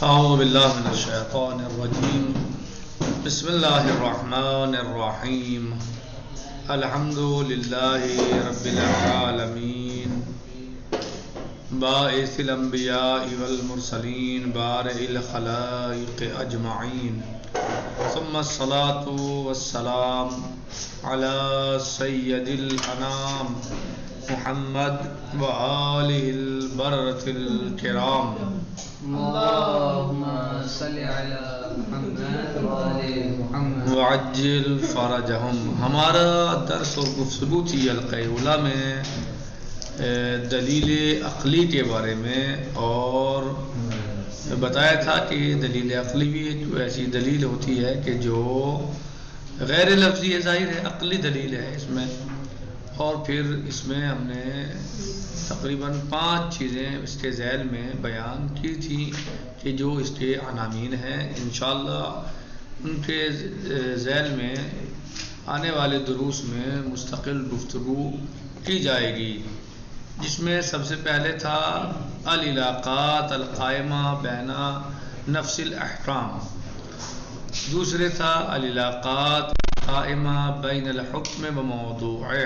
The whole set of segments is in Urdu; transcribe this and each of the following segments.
أعوذ بالله من الشيطان الرجيم. بسم الله الرحمن الرحيم. الحمد لله رب العالمين باعث الأنبياء والمرسلين بارئ الخلائق أجمعين، ثم الصلاة والسلام على سيد الأنام محمد وآله البررة الكرام. اللهم صل على محمد وآل محمد وعجل فرجهم. ہمارا درس اور گفتگو تھی حلقہ اولیٰ میں دلیل عقلی کے بارے میں، اور بتایا تھا کہ دلیل عقلی بھی ایک ایسی دلیل ہوتی ہے کہ جو غیر لفظی ہے، ظاہر ہے عقلی دلیل ہے اس میں. اور پھر اس میں ہم نے تقریباً 5 چیزیں اس کے ذیل میں بیان کی تھی کہ جو اس کے عناوین ہیں. انشاءاللہ ان کے ذیل میں آنے والے دروس میں مستقل گفتگو کی جائے گی، جس میں سب سے پہلے تھا العلاقات القائمہ بین نفس الاحکام، دوسرے تھا العلاقات القائمہ بین الحکم و موضوعہ،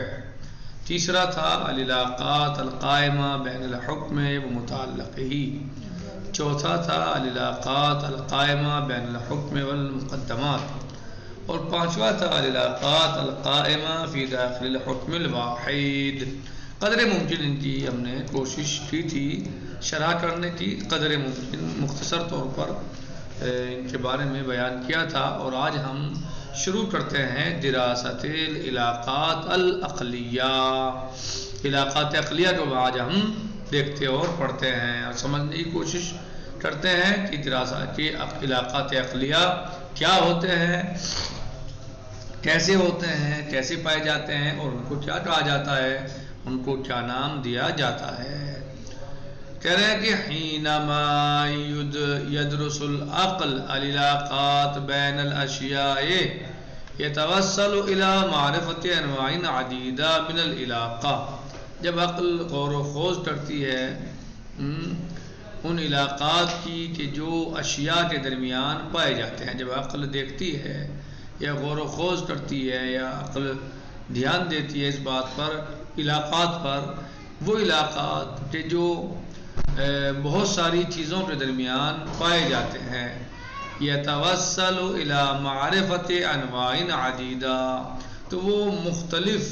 تیسرا تھا العلاقات القائمہ بین الحکم و متعلقہ، چوتھا تھا العلاقات القائمہ بین الحکم والمقدمات، اور پانچواں تھا العلاقات القائمہ فی داخل الحکم الواحد. قدر ممکن ان کی ہم نے کوشش کی تھی شرح کرنے کی، قدر ممکن مختصر طور پر ان کے بارے میں بیان کیا تھا. اور آج ہم شروع کرتے ہیں دراست العلاقات العقلیہ. علاقات عقلیہ کو آج ہم دیکھتے اور پڑھتے ہیں اور سمجھنے کی کوشش کرتے ہیں کہ دراست کے علاقات عقلیہ کیا ہوتے ہیں، کیسے ہوتے ہیں، کیسے پائے جاتے ہیں، اور ان کو کیا کہا جاتا ہے، ان کو کیا نام دیا جاتا ہے. کہہ رہے ہیں کہ حینما یدرس العقل العلاقات بین الاشیاء یتوصل الی معرفت انواع عدیدہ من العلاقہ. جب عقل غور و خوض کرتی ہے ان علاقات کی کہ جو اشیاء کے درمیان پائے جاتے ہیں، جب عقل دیکھتی ہے یا غور و خوض کرتی ہے یا عقل دھیان دیتی ہے اس بات پر، علاقات پر، وہ علاقات کہ جو بہت ساری چیزوں کے درمیان پائے جاتے ہیں، یتوصل الی معرفت انواع عدیدہ، تو وہ مختلف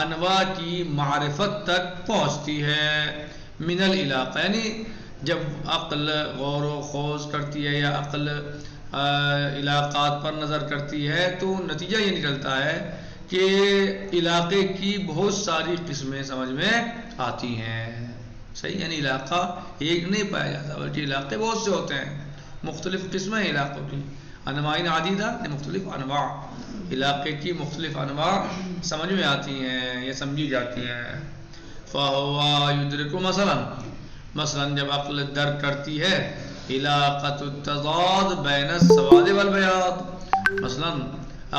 انواع کی معرفت تک پہنچتی ہے. من العلاقہ یعنی جب عقل غور و خوض کرتی ہے یا عقل علاقات پر نظر کرتی ہے تو نتیجہ یہ نکلتا ہے کہ علاقے کی بہت ساری قسمیں سمجھ میں آتی ہیں. صحیح، یعنی علاقہ ایک نہیں پایا جاتا بلکہ علاقے بہت سے ہوتے ہیں، مختلف قسمیں ہیں علاقوں کی. انواع عدیدہ مختلف انواع، علاقے کی مختلف انواع سمجھ میں آتی ہیں یا سمجھی جاتی ہیں. فَهُوَ يُدْرِكُ مثلا جب عقل درک کرتی ہے علاقۃ التضاد بین السواد والبیاض، مثلا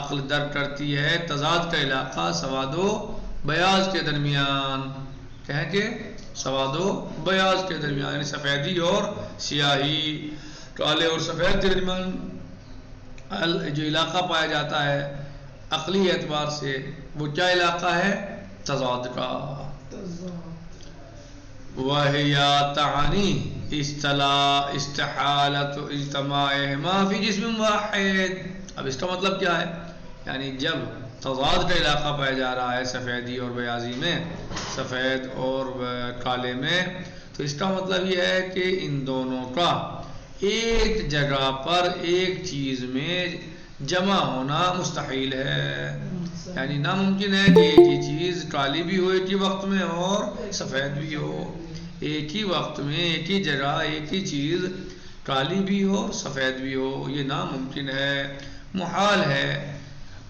عقل درک کرتی ہے تضاد کا علاقہ سواد و بیاض کے درمیان، کہیں کہ سواد و بیاض کے درمیان، یعنی سفیدی اور سیاہی، کالے اور سفید کے درمیان جو علاقہ پایا جاتا ہے عقلی اعتبار سے، وہ کیا علاقہ ہے؟ تضاد کا. وَهِيَ تَعْنِي اسْتِحَالَةُ اجْتِمَاعِهِمَا فِي جِسْمٍ وَاحِدٍ. اب اس کا مطلب کیا ہے؟ یعنی جب تضاد کا علاقہ پایا جا رہا ہے سفیدی اور بیاضی میں، سفید اور کالے میں، تو اس کا مطلب یہ ہے کہ ان دونوں کا ایک جگہ پر ایک چیز میں جمع ہونا مستحیل ہے. یعنی ناممکن ہے کہ ایک ہی چیز کالی بھی ہو ایک ہی وقت میں اور سفید بھی ہو، ایک ہی وقت میں ایک ہی جگہ ایک ہی چیز کالی بھی ہو اور سفید بھی ہو، یہ ناممکن ہے، محال ہے.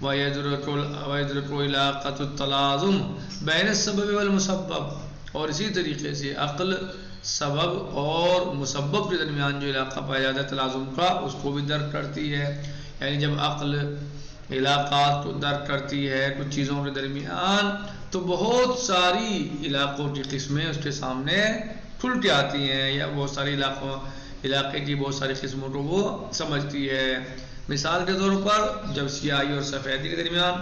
وَيَدْرِكُ عِلَاقَةُ التَّلَازُمِ بَيْنَ السَّبَبِ وَالْمُسَبَّبِ، اور اسی طریقے سے عقل سبب اور مسبب کے درمیان جو علاقہ پایا جاتا ہے تلازم کا، اس کو بھی درک کرتی ہے. یعنی جب عقل علاقات کو درک کرتی ہے کچھ چیزوں کے درمیان، تو بہت ساری علاقوں کی قسمیں اس کے سامنے کھل کے آتی ہیں، یا بہت ساری علاقوں علاقے کی بہت ساری قسموں کو وہ سمجھتی ہے۔ مثال کے طور پر جب سیاہی اور سفیدی کے درمیان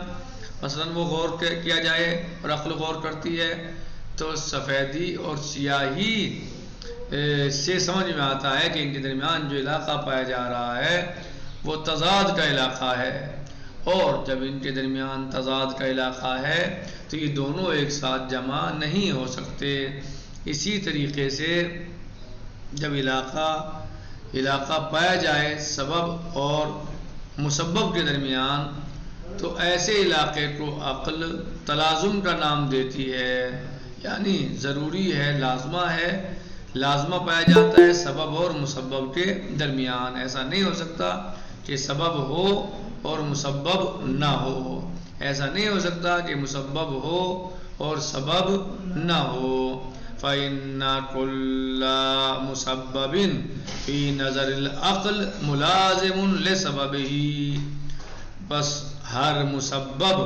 مثلاً وہ غور کیا جائے اور عقل غور کرتی ہے تو سفیدی اور سیاہی سے سمجھ میں آتا ہے کہ ان کے درمیان جو علاقہ پایا جا رہا ہے وہ تضاد کا علاقہ ہے، اور جب ان کے درمیان تضاد کا علاقہ ہے تو یہ دونوں ایک ساتھ جمع نہیں ہو سکتے۔ اسی طریقے سے جب علاقہ پایا جائے سبب اور مسبب کے درمیان تو ایسے علاقے کو عقل تلازم کا نام دیتی ہے، یعنی ضروری ہے، لازمہ پایا جاتا ہے سبب اور مسبب کے درمیان۔ ایسا نہیں ہو سکتا کہ سبب ہو اور مسبب نہ ہو، ایسا نہیں ہو سکتا کہ مسبب ہو اور سبب نہ ہو۔ فَإِنَّ كُلَّ مُسَبَّبٍ فِي نَظَرِ الْعَقْلِ مُلَازِمٌ لِسَبَبِهِ، بس ہر مسبب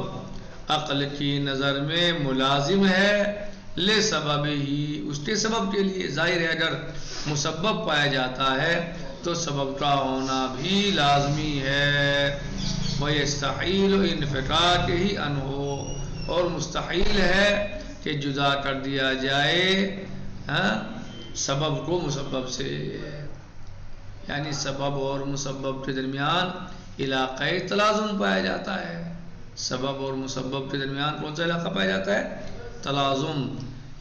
عقل کی نظر میں ملازم ہے لِسَبَبِهِ، اس کے سبب کے لیے۔ ظاہر ہے اگر مسبب پایا جاتا ہے تو سبب کا ہونا بھی لازمی ہے۔ وَيَسْتَحِيلُ انْفِكَاكِهِ عَنْهُ، اور مستحیل ہے کہ جدا کر دیا جائے سبب کو مسبب سے، یعنی سبب اور مسبب کے درمیان علاقہ تلازم پایا جاتا ہے۔ سبب اور مسبب کے درمیان کون سا علاقہ پایا جاتا ہے؟ تلازم،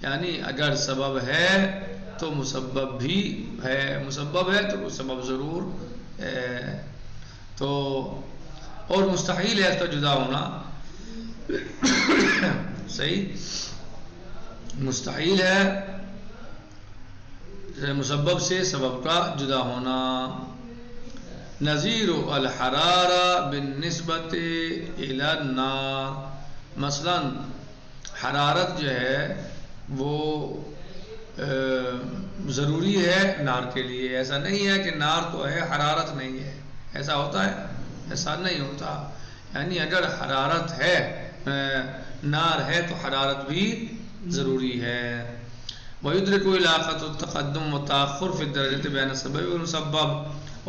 یعنی اگر سبب ہے تو مسبب بھی ہے، مسبب ہے تو سبب ضرور ہے، تو اور مستحیل ہے اس کا جدا ہونا۔ صحیح، مستحیل ہے مسبب سے سبب کا جدا ہونا۔ نظیر الحرارہ بالنسبت الی النار، مثلا حرارت جو ہے وہ ضروری ہے نار کے لیے، ایسا نہیں ہے کہ نار تو ہے حرارت نہیں ہے، ایسا ہوتا ہے؟ ایسا نہیں ہوتا، یعنی اگر حرارت ہے نار ہے تو حرارت بھی ضروری ہے۔ وَيُدْرِكُ عِلَاقَةُ التَّقَدُّمِ وَالتَّأَخُّرِ فِي الدَّرَجَةِ بَيْنَ السَّبَبِ وَالْمُسَبَّبِ،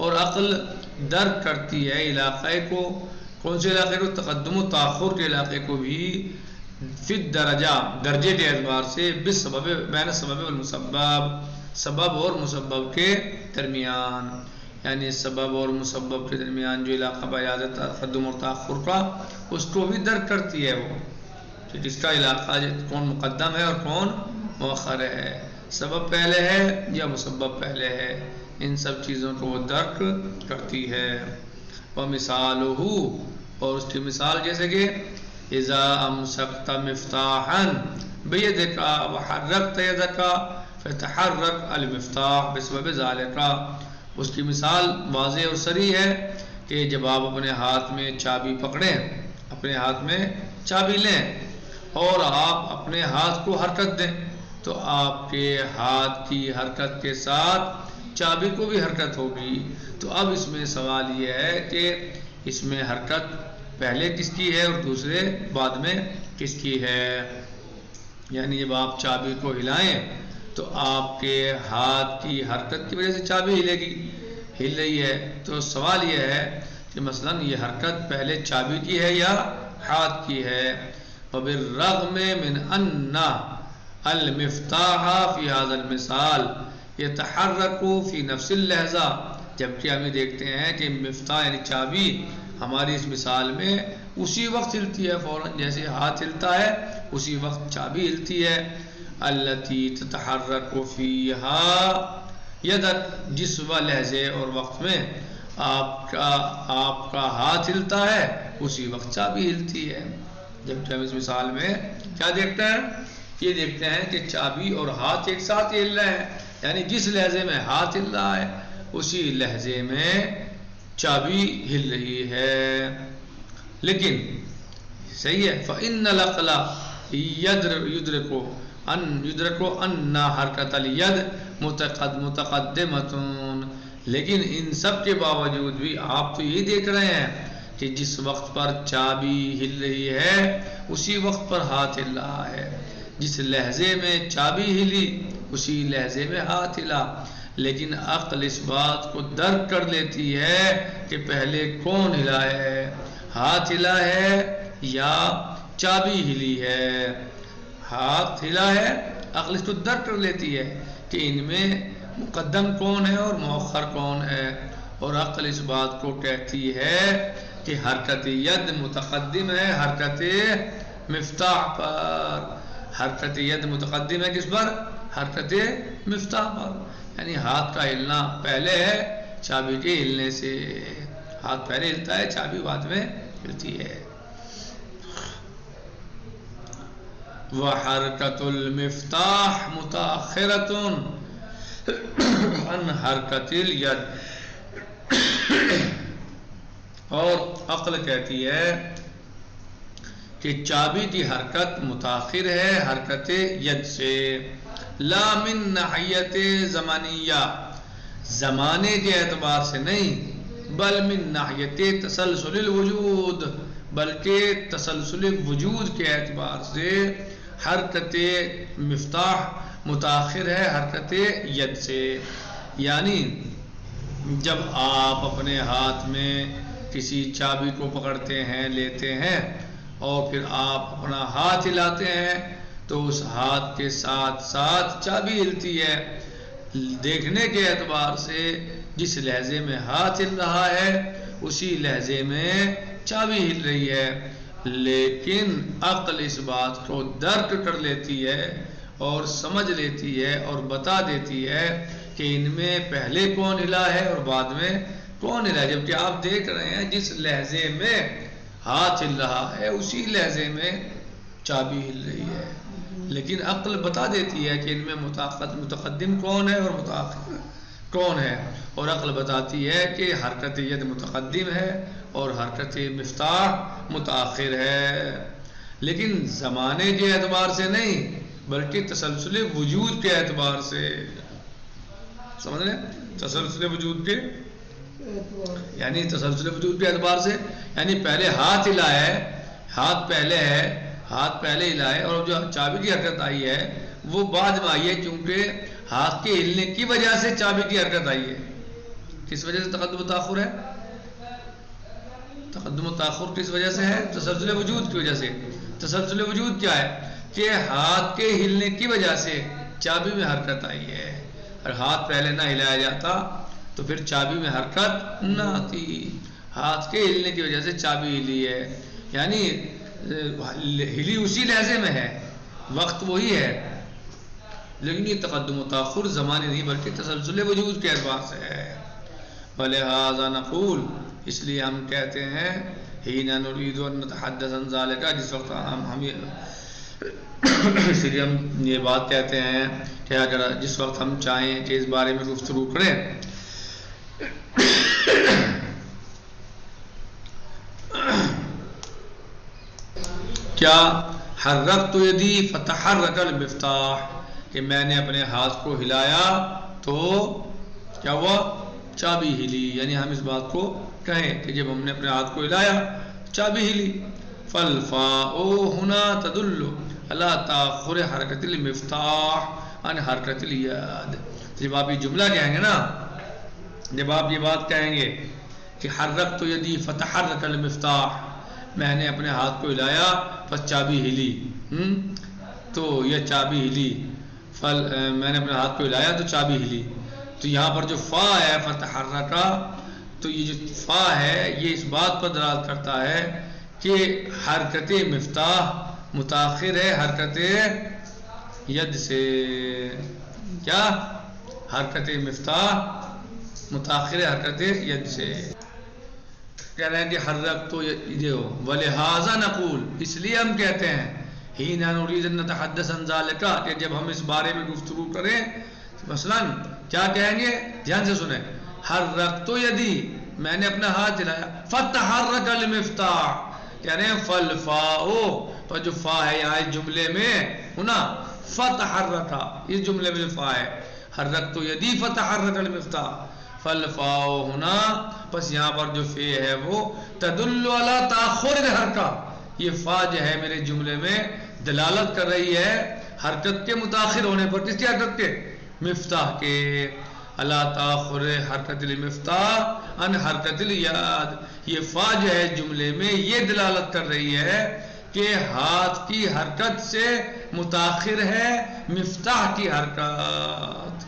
اور عقل درک کرتی ہے علاقے کو، کون سے علاقے کو؟ تقدم و تاخر کے علاقے کو بھی، فی الدرجہ درجے کے اعتبار سے، بالسبب بین السبب والمسبب، سبب اور مسبب کے درمیان، یعنی سبب اور مسبب کے درمیان جو علاقہ پایا جاتا ہے تقدم اور تاخر کا، اس کو بھی درک کرتی ہے وہ، کہ جس کا علاقہ کون مقدم ہے اور کون مؤخر ہے، سبب پہلے ہے یا مسبب پہلے ہے، ان سب چیزوں کو وہ درک کرتی ہے۔ وَمِثَالُهُ، اور اس کی مثال جیسے کہ اِذَا أَمْسَكْتَ مِفْتَاحًا بِيَدِكَ وَحَرَّكْتَ يَدَكَ فَيَتَحَرَّكُ الْمِفْتَاحُ بِسَبَبِ ذَلِكَ، اس کی مثال واضح اور صریح ہے کہ جب آپ اپنے ہاتھ میں چابی پکڑیں، اپنے ہاتھ میں چابی لیں اور آپ اپنے ہاتھ کو حرکت دیں تو آپ کے ہاتھ کی حرکت کے ساتھ چابی کو بھی حرکت ہوگی۔ تو اب اس میں سوال یہ ہے کہ اس میں حرکت پہلے کس کی ہے اور دوسرے بعد میں کس کی ہے، یعنی جب آپ چابی کو ہلائیں تو آپ کے ہاتھ کی حرکت کی وجہ سے چابی ہل رہی ہے، تو سوال یہ ہے کہ مثلا یہ حرکت پہلے چابی کی ہے یا ہاتھ کی ہے۔ وَبِالرَّغْمِ مِنْ أَنَّ الْمِفْتَاحَ فِي هَذَا الْمِثَالِ يَتَحَرَّكُ فِي نَفْسِ اللَّحْظَةِ، جبکہ ہمیں دیکھتے ہیں کہ مفتاح یعنی چابی ہماری اس مثال میں اسی وقت ہلتی ہے، فوراً جیسے ہاتھ ہلتا ہے اسی وقت چابی ہلتی ہے۔ الَّتِي تَتَحَرَّكُ فِيهَا يَدَكَ، جس لحظے اور وقت میں آپ کا ہاتھ ہلتا ہے اسی وقت چابی ہلتی ہے۔ جبکہ ہم اس مثال میں کیا دیکھتے ہیں؟ یہ دیکھتے ہیں کہ چابی اور ہاتھ ایک ساتھ ہل رہے ہیں، یعنی جس لحظے میں ہاتھ ہل رہا ہے اسی لحظے میں چابی ہل رہی ہے۔ لیکن صحیح ہے، فَإِنَّ الْعَقْلَ يُدْرِكُ أَنَّ حَرْكَةَ الْيَدِ مُتَقَدِّمَةٌ، لیکن ان سب کے باوجود بھی آپ تو یہ دیکھ رہے ہیں کہ جس وقت پر چابی ہل رہی ہے اسی وقت پر ہاتھ ہل رہا ہے، جس لحظے میں چابی ہلی اسی لحظے میں ہاتھ ہلا، لیکن عقل اس بات کو درک کر لیتی ہے کہ پہلے کون ہلا ہے، ہاتھ ہلا ہے یا چابی ہلی ہے۔ ہاتھ ہلا ہے، عقل اس کو درک کر لیتی ہے کہ ان میں مقدم کون ہے اور مؤخر کون ہے، اور عقل اس بات کو کہتی ہے کہ حرکت ید متقدم ہے حرکت مفتاح پر۔ حرکت ید متقدم ہے کس پر؟ حرکت مفتاح پر، یعنی ہاتھ کا ہلنا پہلے ہے چابی کے ہلنے سے۔ ہاتھ پہلے ہلتا ہے، چابی بعد میں ہلتی ہے۔ وحرکت المفتاح متاخرۃ عن حرکت الید، اور عقل کہتی ہے کہ چابی کی حرکت متاخر ہے حرکت ید سے، لا من ناحیت زمانیہ، زمانے کے اعتبار سے نہیں، بل من ناحیت تسلسل الوجود، بلکہ تسلسل وجود کے اعتبار سے حرکت مفتاح متاخر ہے حرکت ید سے۔ یعنی جب آپ اپنے ہاتھ میں کسی چابی کو پکڑتے ہیں، لیتے ہیں، اور پھر آپ اپنا ہاتھ ہلاتے ہیں تو اس ہاتھ کے ساتھ ساتھ چابی ہلتی ہے۔ دیکھنے کے اعتبار سے جس لہجے میں ہاتھ ہل رہا ہے اسی لہجے میں چابی ہل رہی ہے، لیکن عقل اس بات کو درک کر لیتی ہے اور سمجھ لیتی ہے اور بتا دیتی ہے کہ ان میں پہلے کون ہلا ہے اور بعد میں کون ہلا ہے۔ جبکہ آپ دیکھ رہے ہیں جس لہجے میں ہاتھ ہل رہا ہے اسی لہجے میں چابی ہل رہی ہے، لیکن عقل بتا دیتی ہے کہ ان میں متقدم کون ہے اور متاخر کون ہے، اور عقل بتاتی ہے کہ حرکت ید متقدم ہے اور حرکت مفتاح متاخر ہے، لیکن زمانے کے اعتبار سے نہیں بلکہ تسلسل وجود کے اعتبار سے۔ سمجھ رہے ہیں؟ تسلسل وجود کے یعنی تسلسل وجود کے اعتبار سے، یعنی پہلے ہاتھ ہلا ہے، ہاتھ پہلے ہے، ہاتھ پہلے ہلا ہے، اور جو چابی کی حرکت آئی ہے وہ بعد میں آئی ہے، کیونکہ ہاتھ کے ہلنے کی وجہ سے چابی کی حرکت آئی ہے۔ کس وجہ سے تقدم و تاخر ہے؟ تقدم و تاخر کس وجہ سے ہے؟ تسلسل وجود کی وجہ سے۔ تسلسل وجود کیا ہے؟ کہ ہاتھ کے ہلنے کی وجہ سے چابی میں حرکت آئی ہے، اور ہاتھ پہلے نہ ہلایا جاتا تو پھر چابی میں حرکت نہ آتی۔ ہاتھ کے ہلنے کی وجہ سے چابی ہلی ہے، یعنی ہلی اسی لہجے میں ہے، وقت وہی ہے، لیکن یہ تقدم و تاخر زمانے نہیں بلکہ تسلسل وجود کے اعتبار سے ہے۔ وَلِهَذَا نَقُولُ، اس لیے ہم کہتے ہیں حِينَ نُرِيدُ أَن نَتَحَدَّثَ عَن ذَلِكَ، جس وقت اس لیے ہم یہ بات کہتے ہیں کہ اگر جس وقت ہم چاہیں کہ اس بارے میں گفتگو کریں، کیا حرکت یدی فتحرک المفتاح، کہ میں نے اپنے ہاتھ کو ہلایا تو کیا ہوا؟ چابی ہلی، یعنی ہم اس بات کو کہیں کہ جب ہم نے اپنے ہاتھ کو ہلایا چابی ہلی۔ فالفاء ہنا تدل علی تاخر حرکت المفتاح عن حرکت الید، جب آپ یہ جملہ کہیں گے نا، جب آپ یہ بات کہیں گے کہ حرکت یدی فتحرک المفتاح، میں نے اپنے ہاتھ کو ہلایا پس چابی ہلی، تو یہ چابی ہلی، میں نے اپنے ہاتھ کو ہلایا تو چابی ہلی، تو یہاں پر جو فا ہے فتحرکا، تو یہ جو فا ہے یہ اس بات پر دلالت کرتا ہے کہ حرکت مفتاح متاخر ہے حرکت ید سے۔ کیا؟ حرکت مفتاح متاخر ہے حرکت ید سے۔ کہہ رہے ہیں کہ حرک تو یہ ہو، وَلِهَذَا نَقُولُ، اس لیے ہم کہتے ہیں حِينَ نُرِيدُ أَن نَتَحَدَّثَ عَن ذَلِكَ، کہ جب ہم اس بارے میں گفتگو کریں، مثلا کیا کہیں گے؟ دھیان سے سنیں، حرکت یدی، میں نے اپنا ہاتھ ہلایا، فتحرک المفتاح، کہہ رہے ہیں فالفاء، تو جو فا ہے یہاں اس جملے میں ہونا فتحرکا، اس جملے میں فا ہے، حرکت یدی فتحرک المفتاح، فالفاء ہونا، بس یہاں پر جو فے ہے وہ تدل علی تاخر الحرکہ، یہ فا جو ہے میرے جملے میں دلالت کر رہی ہے حرکت کے متاخر ہونے پر۔ کس کی حرکت کے؟ مفتاح کے۔ علی تاخر حرکت المفتاح عن حرکت الیاد. یہ فا جو ہے جملے میں یہ دلالت کر رہی ہے کہ ہاتھ کی حرکت سے متاخر ہے مفتاح کی حرکت.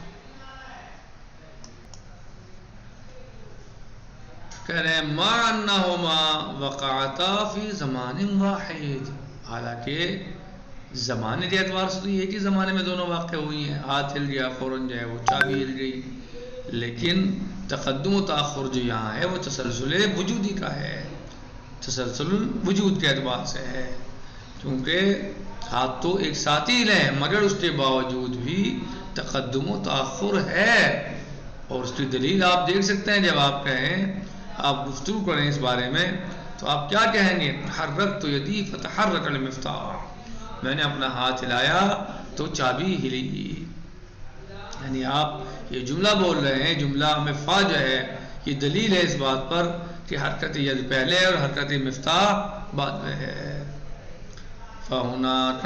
کہہ رہے ہیں ما انہما وقعتا فی زمان واحد، حالانکہ زمانے کے اعتبار سے تو ایک ہی زمانے میں دونوں واقع ہوئی ہیں. ہاتھ ہل گیا فوراً جو ہے وہ چابی ہل گئی، لیکن تقدم و تاخر جو یہاں ہے وہ تسلسل وجودی کا ہے، تسلسل وجود کے اعتبار سے ہے، کیونکہ ہاتھ تو ایک ساتھ ہی لیں مگر اس کے باوجود بھی تقدم و تاخر ہے. اور اس کی دلیل آپ دیکھ سکتے ہیں، جب آپ کہیں آپ گفتگو کریں اس بارے میں تو آپ کیا کہیں گے؟ حرکت یدی فتحرک المفتاح، میں نے اپنا ہاتھ ہلایا تو چابی ہلی. یعنی آپ یہ جملہ بول رہے ہیں، جملہ میں فا جو ہے یہ دلیل ہے اس بات پر کہ حرکت ید پہلے اور حرکت مفتاح بعد میں ہے. فَهُنَاكَ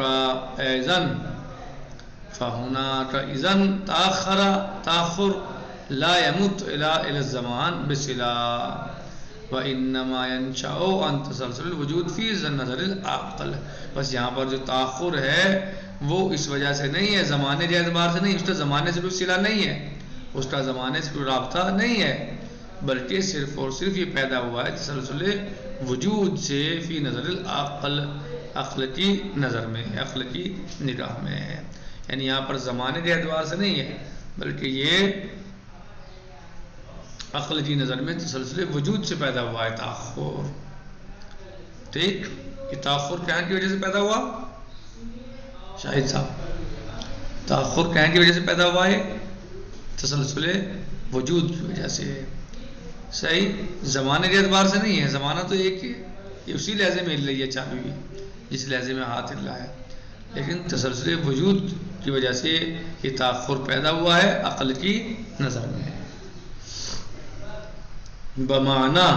إِذَنْ تَأَخَّرَ لا يمت الى الزمان بصلہ وانما ينشأ عن تسلسل الوجود فی نظر العقل. بس یہاں پر جو تاخر ہے وہ اس وجہ سے نہیں ہے، زمانے کے اعتبار سے نہیں، اس کا زمانے سے کوئی صلہ نہیں ہے، اس کا زمانے سے کوئی رابطہ نہیں ہے، بلکہ صرف اور صرف یہ پیدا ہوا ہے تسلسل وجود سے فی نظر العقل، عقل کی نظر میں، عقل کی نگاہ میں. یعنی یہاں پر زمانے کے اعتبار سے نہیں ہے بلکہ یہ عقل کی نظر میں تسلسل وجود سے پیدا ہوا ہے تاخر. ٹھیک، یہ تاخر کہاں کی وجہ سے پیدا ہوا؟ شاہد صاحب، تاخر کہاں کی وجہ سے پیدا ہوا ہے؟ تسلسل وجود کی وجہ سے. صحیح، زمانے کے اعتبار سے نہیں ہے، زمانہ تو ایک ہی ہے، یہ اسی لہجے میں ہل رہی ہے چابی بھی جس لہجے میں ہاتھ ہل رہا ہے، لیکن تسلسل وجود کی وجہ سے یہ تاخر پیدا ہوا ہے عقل کی نظر میں. بمعنی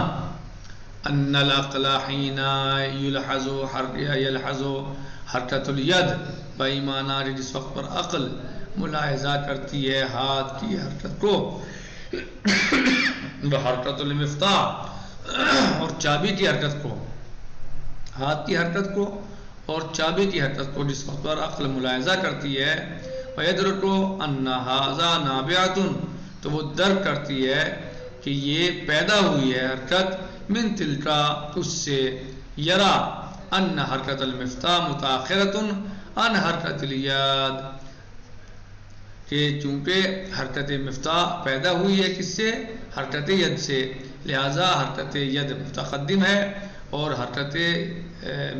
ان العقل حین یلحظ حرکت الید، بایمانہ جس وقت پر عقل ملاحظہ کرتی ہے ہاتھ کی حرکت کو بحرکت المفتاح، اور چابی کی حرکت کو، ہاتھ کی حرکت کو اور چابی کی حرکت کو جس وقت پر عقل ملاحظہ کرتی ہے، ویدرک ان ھذا نابعۃ، تو وہ درک کرتی ہے کہ یہ پیدا ہوئی ہے حرکت من تلکا، اس سے، یرا ان حرکت المفتاح متاخرۃ عن حرکت الید، کہ چونکہ حرکت مفتاح پیدا ہوئی ہے کس سے؟ حرکت ید سے، لہذا حرکت ید متقدم ہے اور حرکت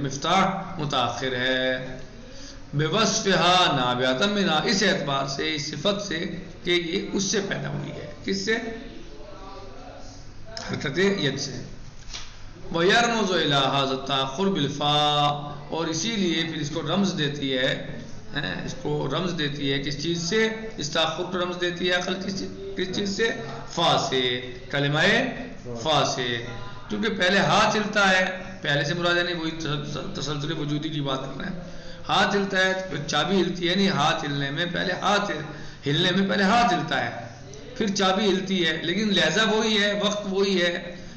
مفتاح متاخر ہے. بوصفها نابعۃ منھا، اس اعتبار سے، اس صفت سے کہ یہ اس سے پیدا ہوئی ہے، کس سے؟ حرکت ید سے. وَيَرْمُزُ إِلَىٰ هَذَا التَّأَخُّرِ بِالْفَاءِ، اور اسی لیے پھر اس کو رمز دیتی ہے، اس کو رمز دیتی ہے کس چیز سے؟ اس تاخر کو رمز دیتی ہے عقل کس چیز سے؟ فا سے، کلمہ فا سے، کیونکہ پہلے ہاتھ ہلتا ہے، پہلے سے مراد نہیں، وہی تسلسل وجودی کی بات کر رہے ہیں. ہاتھ ہلتا ہے پھر چابی ہلتی ہے، نہیں ہاتھ ہلنے میں پہلے ہاتھ ہلتا ہے پھر چابی ہلتی ہے، لیکن لہجہ وہی ہے، وقت وہی ہے،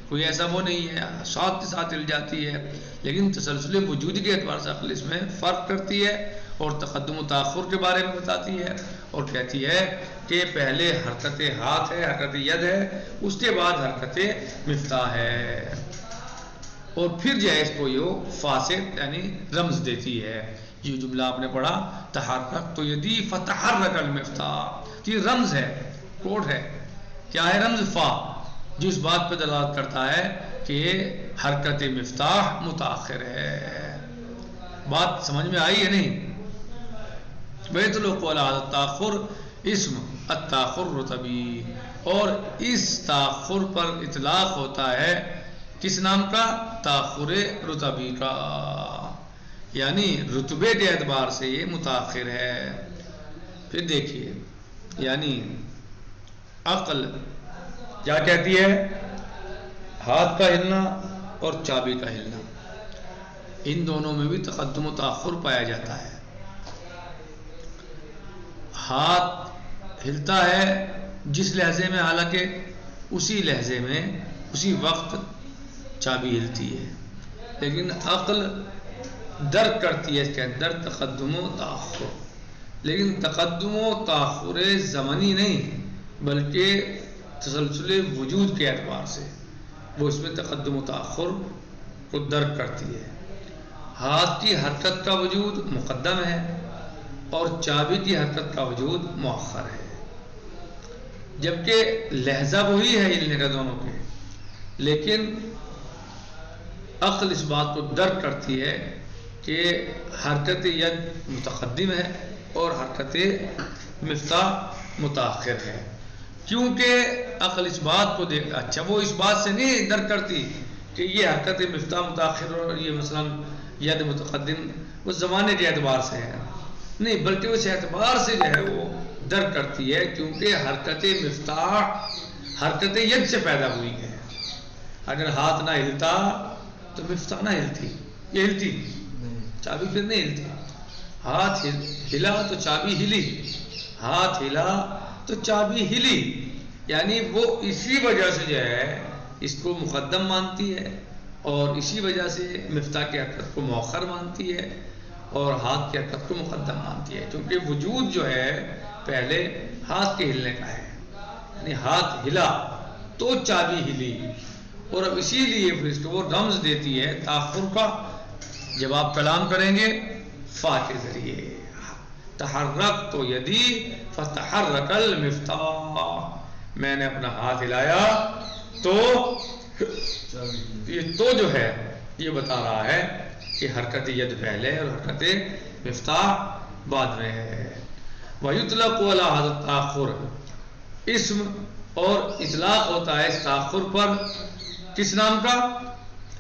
کوئی ایسا وہ نہیں ہے، ساتھ کے ساتھ ہل جاتی ہے، لیکن تسلسل وجودی کے اعتبار سے عقل اس میں فرق کرتی ہے اور تقدم و تاخر کے بارے میں بتاتی ہے اور کہتی ہے کہ پہلے حرکت ہاتھ ہے، حرکت ید ہے، اس کے بعد حرکت مفتاح ہے، اور پھر جو ہے اس کو یہ فا سے یعنی رمز دیتی ہے. یہ جملہ آپ نے پڑھا تحرک تو یدی فتحرک المفتاح، یہ رمز ہے، کوڈ ہے. کیا ہے رمز؟ فا، جو اس بات پہ دلالت کرتا ہے کہ حرکت مفتاح متاخر ہے. بات سمجھ میں آئی ہے نہیں؟ وَيَطْلُقُ عَلَىٰ هَذَا التَّأَخُّرِ اسم التاخر رتبی، اور اس تاخر پر اطلاق ہوتا ہے کس نام کا؟ تاخر رتبی کا، یعنی رتبے کے اعتبار سے یہ متاخر ہے. پھر دیکھیے، یعنی عقل کیا کہتی ہے؟ ہاتھ کا ہلنا اور چابی کا ہلنا، ان دونوں میں بھی تقدم و تاخر پایا جاتا ہے. ہاتھ ہلتا ہے جس لہجے میں حالانکہ اسی لہجے میں اسی وقت چابی ہلتی ہے، لیکن عقل درک کرتی ہے اس کے اندر تقدم و تاخر، لیکن تقدم و تاخر زمانی نہیں بلکہ تسلسل وجود کے اعتبار سے وہ اس میں تقدم و تاخر کو درک کرتی ہے۔ ہاتھ کی حرکت کا وجود مقدم ہے اور چابی کی حرکت کا وجود مؤخر ہے، جبکہ لہجہ وہی ہے ہلنے کا دونوں کے، لیکن عقل اس بات کو درک کرتی ہے کہ حرکت ید متقدم ہے اور حرکت مفتاح متاخر ہے، کیونکہ عقل اس بات کو اچھا وہ اس بات سے نہیں درک کرتی کہ یہ حرکت مفتاح متاخر اور یہ مثلا ید متقدم اس زمانے کے اعتبار سے ہے، نہیں بلکہ اس اعتبار سے جو ہے وہ درک کرتی ہے کیونکہ حرکت مفتاح حرکت ید سے پیدا ہوئی ہے۔ اگر ہاتھ نہ ہلتا تو مفتاح نہ ہلتی، یہ ہلتی چابی پھر نہیں ہلتی، ہاتھ ہلا تو چابی ہلی، ہاتھ ہلا تو چابی ہلی، یعنی وہ اسی وجہ سے جو ہے اس کو مقدم مانتی ہے اور اسی وجہ سے مفتاح کی حرکت کو مؤخر مانتی ہے اور ہاتھ کی حرکت کو مقدم مانتی ہے، کیونکہ وجود جو ہے پہلے ہاتھ کے ہلنے کا ہے، یعنی ہاتھ ہلا تو چابی ہلی، اور اب اسی لیے پھر اس کو وہ رمز دیتی ہے تاخر کا، جب آپ کلام کریں گے فا کے ذریعے تحرک تو یدی فتحرک المفتاح، میں نے اپنا ہاتھ ہلایا تو یہ تو جو ہے یہ بتا رہا ہے کہ حرکت ید پہلے اور حرکت مفتاح بعد میں ہے۔ وَيُطْلَقُ عَلَى هَذَا التَّأْخُرِ، اسم اور اطلاق ہوتا ہے اس تاخر پر، کس نام کا؟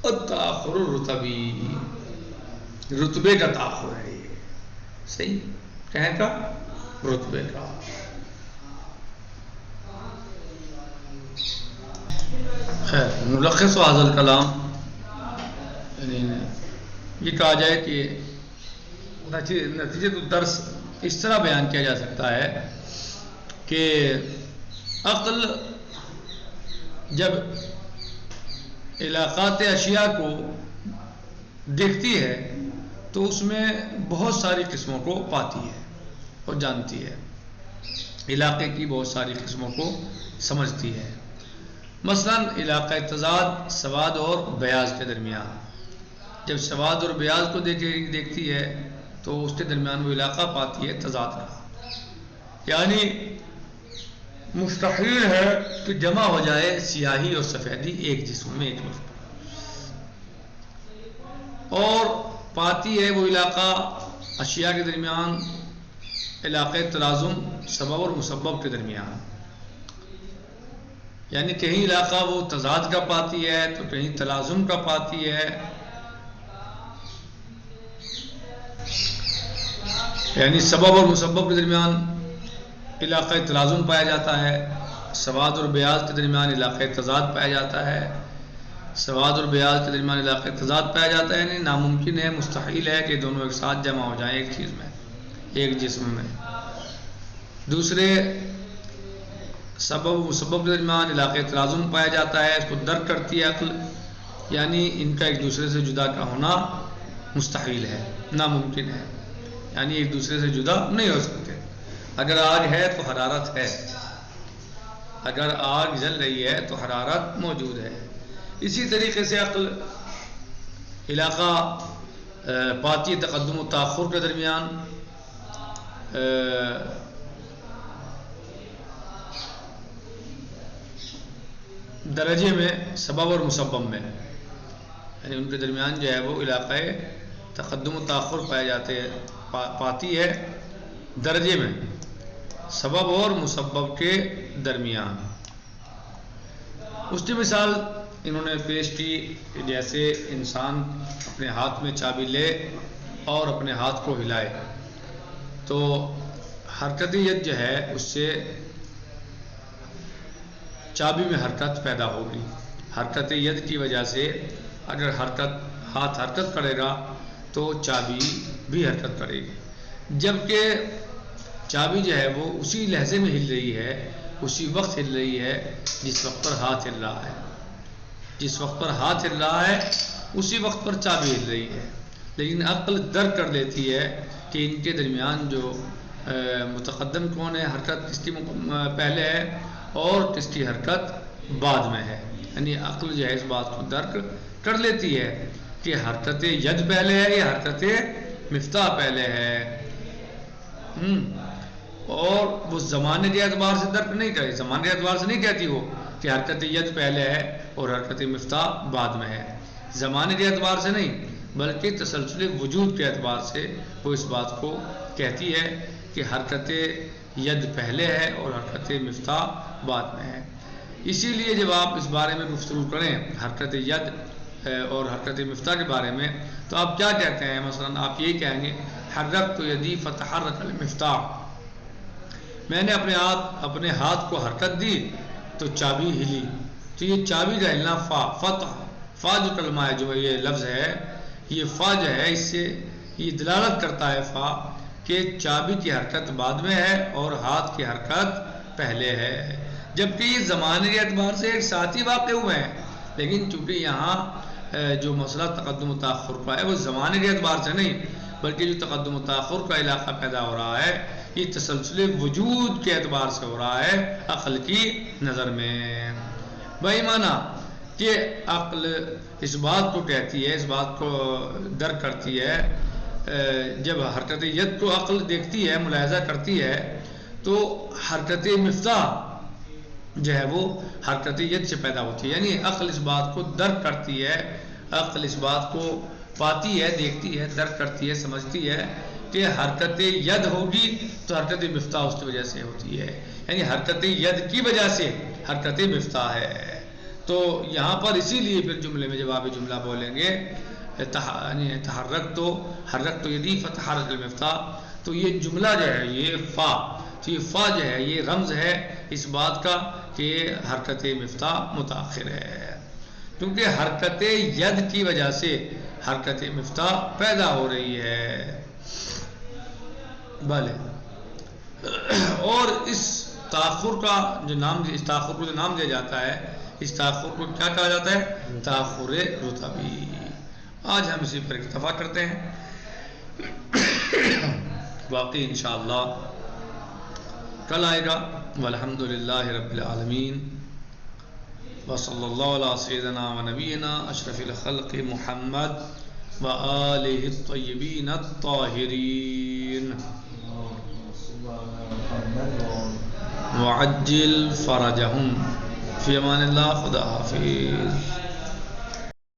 التاخر الرتبی، رتبے کا تاخر ہے یہ، صحیح کہیں کا رتبے کا۔ خیر ملخص و حاصل کلام، یعنی یہ کہا جائے کہ نتیجہ درس اس طرح بیان کیا جا سکتا ہے کہ عقل جب علاقات اشیاء کو دیکھتی ہے تو اس میں بہت ساری قسموں کو پاتی ہے اور جانتی ہے، علاقے کی بہت ساری قسموں کو سمجھتی ہے۔ مثلا علاقہ تضاد سواد اور بیاض کے درمیان، جب سواد اور بیاض کو دیکھتی ہے تو اس کے درمیان وہ علاقہ پاتی ہے تضاد کا، یعنی مستحیل ہے کہ جمع ہو جائے سیاہی اور سفیدی ایک جسم میں، ایک وقت، اور پاتی ہے وہ علاقہ اشیاء کے درمیان علاقہ تلازم سبب اور مسبب کے درمیان، یعنی کہیں علاقہ وہ تضاد کا پاتی ہے تو کہیں تلازم کا پاتی ہے، یعنی سبب اور مسبب کے درمیان علاقہ تلازم پایا جاتا ہے، سواد اور بیاض کے درمیان علاقہ تضاد پایا جاتا ہے، سواد اور بیاض کے درمیان علاقہ تضاد پایا جاتا ہے، یعنی ناممکن ہے، مستحیل ہے کہ دونوں ایک ساتھ جمع ہو جائیں ایک چیز میں، ایک جسم میں۔ دوسرے سبب و مسبب کے درمیان علاقہ تلازم پایا جاتا ہے، اس کو درک کرتی ہے عقل، یعنی ان کا ایک دوسرے سے جدا کا ہونا مستحیل ہے، ناممکن ہے، یعنی ایک دوسرے سے جدا نہیں ہو سکتے۔ اگر آگ ہے تو حرارت ہے، اگر آگ جل رہی ہے تو حرارت موجود ہے، اسی طریقے سے عقل علاقہ پاتی تقدم و تاخر کے درمیان، درجے میں سبب اور مسبب میں، یعنی ان کے درمیان جو ہے وہ علاقہ تقدم و تاخر پائے جاتے ہیں، پاتی ہے درجے میں سبب اور مسبب کے درمیان۔ اس کی مثال انہوں نے پیش کی کہ جیسے انسان اپنے ہاتھ میں چابی لے اور اپنے ہاتھ کو ہلائے تو حرکت ید جو ہے اس سے چابی میں حرکت پیدا ہوگی، حرکت ید کی وجہ سے اگر ہاتھ حرکت کرے گا تو چابی بھی حرکت کرے گی، جبکہ چابی جو ہے وہ اسی لہجے میں ہل رہی ہے، اسی وقت ہل رہی ہے جس وقت پر ہاتھ ہل رہا ہے. جس وقت پر ہاتھ ہل رہا ہے اسی وقت پر چابی ہل رہی ہے. لیکن عقل درک کر لیتی ہے کہ ان کے درمیان جو متقدم کون ہے، حرکت کس کی پہلے ہے اور کس کی حرکت بعد میں ہے. یعنی عقل جو ہے اس بات کو درک کر لیتی ہے کہ حرکت ید پہلے ہے یا حرکت مفتاح پہلے ہے. اور وہ زمانے کے اعتبار سے درک نہیں کرے، زمانے کے اعتبار سے نہیں کہتی وہ کہ حرکت ید پہلے ہے اور حرکت مفتاح بعد میں ہے. زمانے کے اعتبار سے نہیں بلکہ تسلسل وجود کے اعتبار سے وہ اس بات کو کہتی ہے کہ حرکت ید پہلے ہے اور حرکت مفتاح بعد میں ہے. اسی لیے جب آپ اس بارے میں گفتگو کریں حرکت ید اور حرکت مفتاح کے بارے میں تو آپ کیا کہتے ہیں؟ مثلا آپ یہی کہیں گے حرکت یدی فتحرک المفتاح، میں نے اپنے ہاتھ کو حرکت دی تو چابی ہلی. تو یہ چابی کا ہلنا فا جو کلمہ ہے، جو یہ لفظ ہے، یہ فا جو ہے اس سے یہ دلالت کرتا ہے فا کہ چابی کی حرکت بعد میں ہے اور ہاتھ کی حرکت پہلے ہے. جبکہ یہ زمانے کے اعتبار سے ایک ساتھ ہی واقع ہوئے ہیں، لیکن چونکہ یہاں جو مسئلہ تقدم و تاخر کا ہے وہ زمانے کے اعتبار سے نہیں بلکہ جو تقدم و تاخر کا علاقہ پیدا ہو رہا ہے یہ تسلسل وجود کے اعتبار سے ہو رہا ہے عقل کی نظر میں. بھائی مانا کہ عقل اس بات کو کہتی ہے، اس بات کو درک کرتی ہے، جب حرکت ید کو عقل دیکھتی ہے، ملاحظہ کرتی ہے تو حرکت مفتاح جو ہے وہ حرکت ید سے پیدا ہوتی ہے. یعنی عقل اس بات کو درک کرتی ہے، عقل اس بات کو پاتی ہے، دیکھتی ہے، درک کرتی ہے، سمجھتی ہے کہ حرکت ید ہوگی تو حرکت مفتاح اس کی وجہ سے ہوتی ہے. یعنی حرکت ید کی وجہ سے حرکت مفتاح ہے. تو یہاں پر اسی لیے پھر جملے میں جوابی جملہ بولیں گے حرک تو یدی فتحرک المفتاح، تو یہ جملہ جو ہے یہ فا، تو یہ فا جو ہے یہ رمز ہے اس بات کا کہ حرکت مفتاح متاخر ہے، کیونکہ حرکت ید کی وجہ سے حرکت مفتاح پیدا ہو رہی ہے. بھلے اور اس تاخر کا جو نام، اس تاخر کو جو نام دیا جاتا ہے، اس تاخر کو کیا کہا جاتا ہے؟ تاخر رتبی. آج ہم اسی پر اکتفا کرتے ہیں، باقی انشاءاللہ کل آئے گا. والحمدللہ رب العالمین، وصلی اللہ علی سیدنا و نبینا اشرف الخلق محمد وآلہ الطیبین الطاہرین وعجل فرجہم. فی امان اللہ. خدا حافظ.